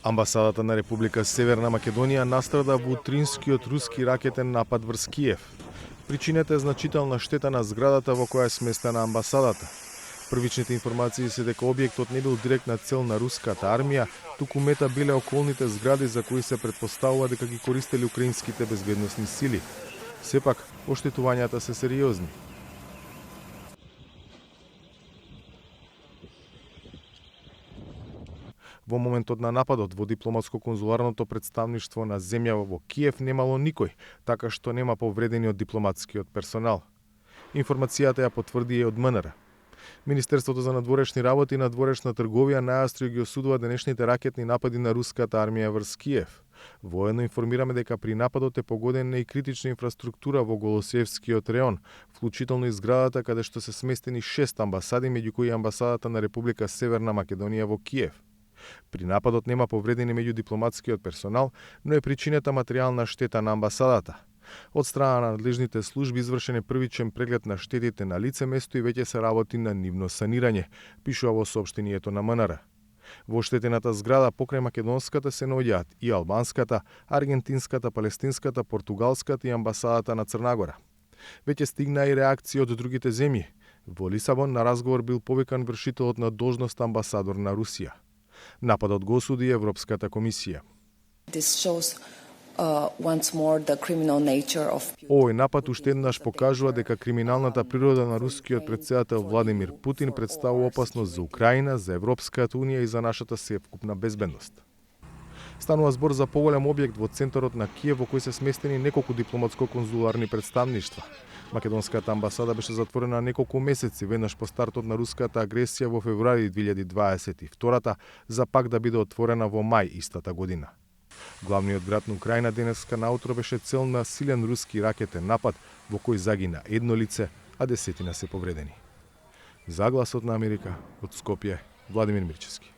Амбасадата на Република Северна Македонија настрада во утринскиот руски ракетен напад врз Киев. Причината е значителна штета на зградата во која е сместена амбасадата. Првичните информации се дека објектот не бил директна цел на руската армија, туку мета биле околните згради за кои се претпоставува дека ги користели украинските безбедносни сили. Сепак, оштетувањата се сериозни. Во моментот на нападот во дипломатско-конзуларното представништво на земјава во Киев немало никој, така што нема повредени од дипломатскиот персонал. Информацијата ја потврди и од МНР. Министерството за надворешни работи и надворешна трговија најастро ги осудува денешните ракетни напади на руската армија врз Киев. Воено информираме дека при нападот е погодена и критична инфраструктура во Голосиевскиот реон, вклучително и зградата каде што се сместени 6 амбасади, меѓу кои амбасадата на Република Северна Македонија во Киев. При нападот нема повредени меѓу дипломатскиот персонал, но е причината материјална штета на амбасадата. Од страна на надлежните служби извршен е првичен преглед на штетите на лице место и веќе се работи на нивно санирање, пишува во соопштението на МНР. Во штетената зграда покрај македонската се наоѓаат и албанската, аргентинската, палестинската, португалската и амбасадата на Црна Гора. Веќе стигна и реакција од другите земји. Во Лисабон на разговор бил повикан вршителот на должност амбасадор на Русија. Нападот го осуди Европската комисија. Овој напад уште еднаш покажува дека криминалната природа на рускиот претседател Владимир Путин представува опасност за Украина, за Европската унија и за нашата севкупна безбедност. Станува збор за поголем објект во центарот на Киев во кој се сместени неколку дипломатско-конзуларни представништва. Македонската амбасада беше затворена неколку месеци веднаш по стартот на руската агресија во февруари 2022 за пак да биде отворена во мај истата година. Главниот град на Украина денеска наутро беше цел на силен руски ракетен напад во кој загина едно лице, а десетина се повредени. За Гласот на Америка од Скопје, Владимир Мирчевски.